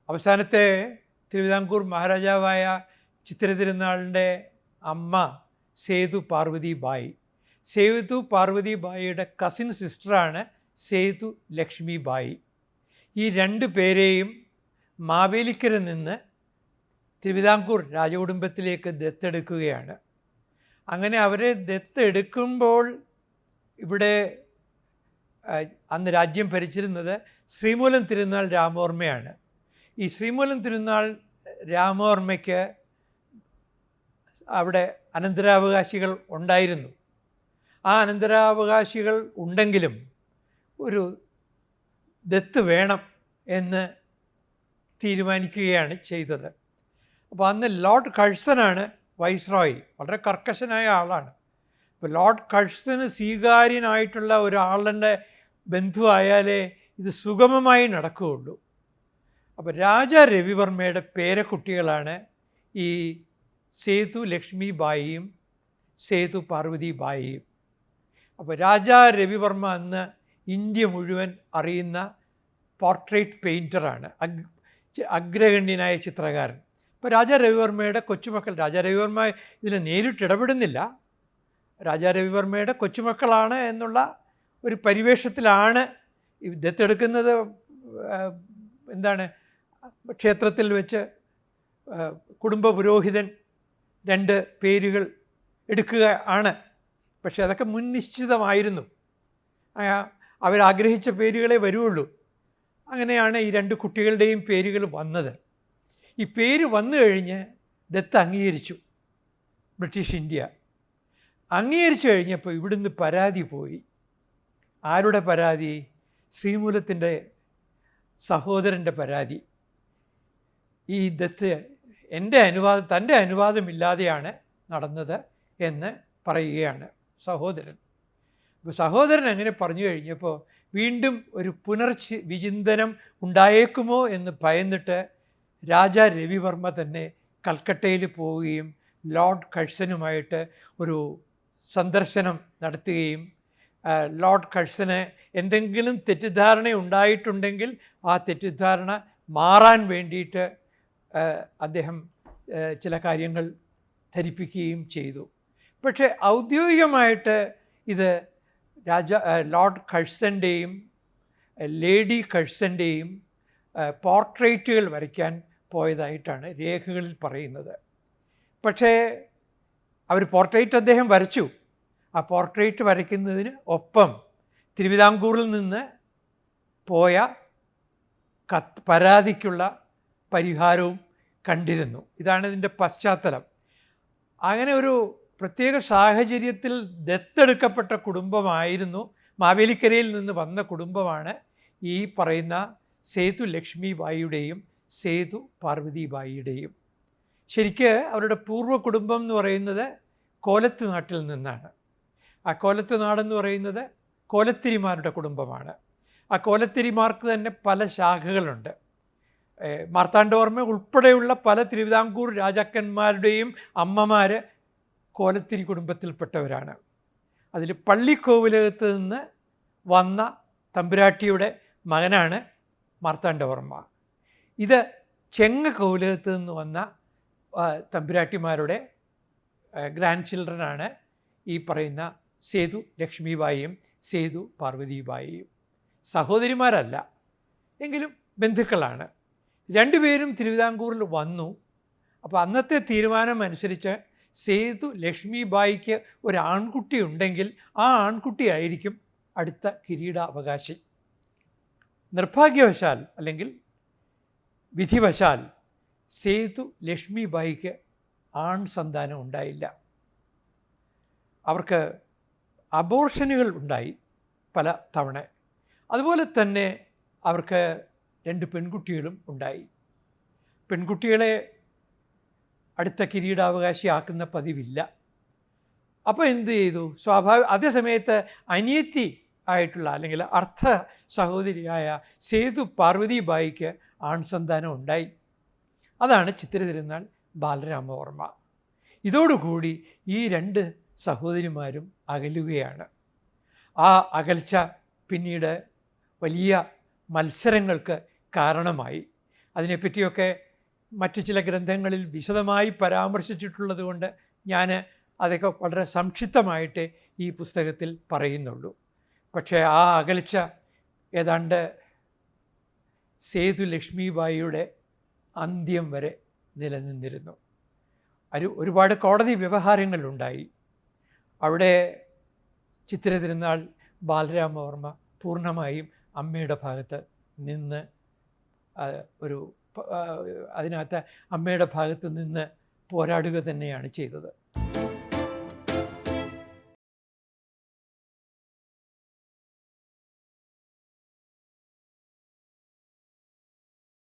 അവസാനത്തെ തിരുവിതാംകൂർ മഹാരാജാവായ ചിത്തിര തിരുനാളിൻ്റെ അമ്മ സേതു പാർവതി ബായി. സേതു പാർവതി ബായിയുടെ കസിൻ സിസ്റ്ററാണ് സേതു ലക്ഷ്മി ബായി. ഈ രണ്ട് പേരെയും മാവേലിക്കരയിൽ നിന്ന് തിരുവിതാംകൂർ രാജകുടുംബത്തിലേക്ക് ദത്തെടുക്കുകയാണ്. അങ്ങനെ അവരെ ദത്തെടുക്കുമ്പോൾ ഇവിടെ അന്ന് രാജ്യം ഭരിച്ചിരുന്നത് ശ്രീമൂലം തിരുനാൾ രാമവർമ്മയാണ്. ഈ ശ്രീമൂലം തിരുനാൾ രാമവർമ്മയ്ക്ക് അവിടെ അനന്തരാവകാശികൾ ഉണ്ടായിരുന്നു. ആ അനന്തരാവകാശികൾ ഉണ്ടെങ്കിലും ഒരു ദത്ത് വേണം എന്ന് തീരുമാനിക്കുകയാണ് ചെയ്തത്. അപ്പോൾ അന്ന് ലോർഡ് കഴ്സനാണ് വൈസ്രോയി. വളരെ കർക്കശനായ ആളാണ്. അപ്പോൾ ലോർഡ് കഴ്സന് സ്വീകാര്യനായിട്ടുള്ള ഒരാളുടെ ബന്ധുവായാലേ ഇത് സുഗമമായി നടക്കുകയുള്ളൂ. അപ്പോൾ രാജാ രവിവർമ്മയുടെ പേരക്കുട്ടികളാണ് ഈ സേതു ലക്ഷ്മി ബായിയും സേതു പാർവതി ബായിയും. അപ്പോൾ രാജാ രവിവർമ്മ അന്ന് ഇന്ത്യ മുഴുവൻ അറിയുന്ന പോർട്രേറ്റ് പെയിൻറ്ററാണ്, അഗ്രഗണ്യനായ ചിത്രകാരൻ. അപ്പോൾ രാജാ രവിവർമ്മയുടെ കൊച്ചുമക്കൾ, രാജാ രവിവർമ്മ ഇതിൽ നേരിട്ട് ഇടപെടുന്നില്ല, രാജാ രവിവർമ്മയുടെ കൊച്ചുമക്കളാണ് എന്നുള്ള ഒരു പരിവേഷത്തിലാണ് ദത്തെടുക്കുന്നത്. എന്താണ്, ക്ഷേത്രത്തിൽ വെച്ച് കുടുംബ പുരോഹിതൻ 2 പേരുകൾ എടുക്കുക ആണ്. പക്ഷെ അതൊക്കെ മുൻനിശ്ചിതമായിരുന്നു. അവരാഗ്രഹിച്ച പേരുകളെ വരുള്ളൂ. അങ്ങനെയാണ് ഈ 2 കുട്ടികളുടെയും പേരുകൾ വന്നത്. ഈ പേര് വന്നു കഴിഞ്ഞ് ദത്ത് അംഗീകരിച്ചു. ബ്രിട്ടീഷ് ഇന്ത്യ അംഗീകരിച്ചു കഴിഞ്ഞപ്പോൾ ഇവിടുന്ന് പരാതി പോയി. ആരുടെ പരാതി? ശ്രീമൂലത്തിൻ്റെ സഹോദരൻ്റെ പരാതി. ഈ ദത്ത് തൻ്റെ അനുവാദമില്ലാതെയാണ് നടന്നത് എന്ന് പറയുകയാണ് സഹോദരൻ. അപ്പോൾ സഹോദരൻ അങ്ങനെ പറഞ്ഞു കഴിഞ്ഞപ്പോൾ വീണ്ടും ഒരു വിചിന്തനം ഉണ്ടായേക്കുമോ എന്ന് ഭയന്നിട്ട് രാജാ രവിവർമ്മ തന്നെ കൽക്കട്ടയിൽ പോവുകയും ലോർഡ് കഴ്സനുമായിട്ട് ഒരു സന്ദർശനം നടത്തുകയും ലോർഡ് കഴ്സന് എന്തെങ്കിലും തെറ്റിദ്ധാരണ ഉണ്ടായിട്ടുണ്ടെങ്കിൽ ആ തെറ്റിദ്ധാരണ മാറാൻ വേണ്ടിയിട്ട് അദ്ദേഹം ചില കാര്യങ്ങൾ ധരിപ്പിക്കുകയും ചെയ്തു. പക്ഷേ ഔദ്യോഗികമായിട്ട് ഇത് ലോർഡ് കഴ്സൻ്റെയും ലേഡി കഴ്സൻ്റെയും പോർട്രേറ്റുകൾ വരയ്ക്കാൻ പോയതായിട്ടാണ് രേഖകളിൽ പറയുന്നത്. പക്ഷേ അവർ പോർട്രേറ്റ് അദ്ദേഹം വരച്ചു. ആ പോർട്രേറ്റ് വരയ്ക്കുന്നതിന് ഒപ്പം തിരുവിതാംകൂറിൽ നിന്ന് പോയ പരാതിക്കുള്ള പരിഹാരവും കണ്ടിരുന്നു. ഇതാണ് ഇതിൻ്റെ പശ്ചാത്തലം. അങ്ങനെ ഒരു പ്രത്യേക സാഹചര്യത്തിൽ ദത്തെടുക്കപ്പെട്ട കുടുംബമായിരുന്നു, മാവേലിക്കരയിൽ നിന്ന് വന്ന കുടുംബമാണ് ഈ പറയുന്ന സേതു ലക്ഷ്മി ബായിയുടെയും സേതു പാർവതി ബായിയുടെയും. ശരിക്ക് അവരുടെ പൂർവ്വ കുടുംബം എന്ന് പറയുന്നത് കോലത്ത് നാട്ടിൽ നിന്നാണ്. ആ കോലത്ത് നാടെന്ന് പറയുന്നത് കോലത്തിരിമാരുടെ കുടുംബമാണ്. ആ കോലത്തിരിമാർക്ക് തന്നെ പല ശാഖകളുണ്ട്. മാർത്താണ്ഡവർമ്മ ഉൾപ്പെടെയുള്ള പല തിരുവിതാംകൂർ രാജാക്കന്മാരുടെയും അമ്മമാർ കോലത്തിരി കുടുംബത്തിൽപ്പെട്ടവരാണ്. അതിൽ പള്ളിക്കോവിലകത്ത് നിന്ന് വന്ന തമ്പുരാട്ടിയുടെ മകനാണ് മാർത്താണ്ഡവർമ്മ. ഇത് ചെങ്ങ കോവിലകത്ത് നിന്ന് വന്ന തമ്പുരാട്ടിമാരുടെ ഗ്രാൻഡ് ചിൽഡ്രനാണ് ഈ പറയുന്ന സേതു ലക്ഷ്മിബായിയും സേതു പാർവതിബായിയും. സഹോദരിമാരല്ല, എങ്കിലും ബന്ധുക്കളാണ്. രണ്ടുപേരും തിരുവിതാംകൂറിൽ വന്നു. അപ്പോൾ അന്നത്തെ തീരുമാനം അനുസരിച്ച് സേതു ലക്ഷ്മിബായിക്ക് ഒരു ആൺകുട്ടി ഉണ്ടെങ്കിൽ ആ ആൺകുട്ടിയായിരിക്കും അടുത്ത കിരീടാവകാശി. നിർഭാഗ്യവശാൽ അല്ലെങ്കിൽ വിധിവശാൽ സേതു ലക്ഷ്മിബായിക്ക് ആൺ സന്താനം ഉണ്ടായില്ല. അവർക്ക് അബോർഷനുകൾ ഉണ്ടായി പല തവണ. അതുപോലെ തന്നെ അവർക്ക് 2 പെൺകുട്ടികളും ഉണ്ടായി. പെൺകുട്ടികളെ അടുത്ത കിരീടാവകാശിയാക്കുന്ന പതിവില്ല. അപ്പോൾ എന്ത് ചെയ്തു? അതേ സമയത്ത് അനിയത്തി ആയിട്ടുള്ള അല്ലെങ്കിൽ അർത്ഥ സഹോദരിയായ സേതു പാർവതിബായിക്ക് ആൺസന്താനം ഉണ്ടായി. അതാണ് ചിത്തിര തിരുനാൾ ബാലരാമവർമ്മ. ഇതോടുകൂടി ഈ 2 സഹോദരിമാരും അകലുകയാണ്. ആ അകൽച്ച പിന്നീട് വലിയ മത്സരങ്ങൾക്ക് കാരണമായി. അതിനെപ്പറ്റിയൊക്കെ മറ്റു ചില ഗ്രന്ഥങ്ങളിൽ വിശദമായി പരാമർശിച്ചിട്ടുള്ളത് കൊണ്ട് ഞാൻ അതൊക്കെ വളരെ സംക്ഷിപ്തമായിട്ട് ഈ പുസ്തകത്തിൽ പറയുന്നുള്ളൂ. പക്ഷേ ആ അകൽച്ച ഏതാണ്ട് സേതു ലക്ഷ്മിബായിയുടെ അന്ത്യം വരെ നിലനിന്നിരുന്നു. ഒരുപാട് കോടതി വ്യവഹാരങ്ങളുണ്ടായി. അവിടെ ചിത്തിര തിരുനാൾ ബാലരാമവർമ്മ പൂർണ്ണമായും അമ്മയുടെ ഭാഗത്ത് നിന്ന് അതിനകത്ത് അമ്മയുടെ ഭാഗത്ത് നിന്ന് പോരാടുക തന്നെയാണ് ചെയ്തത്.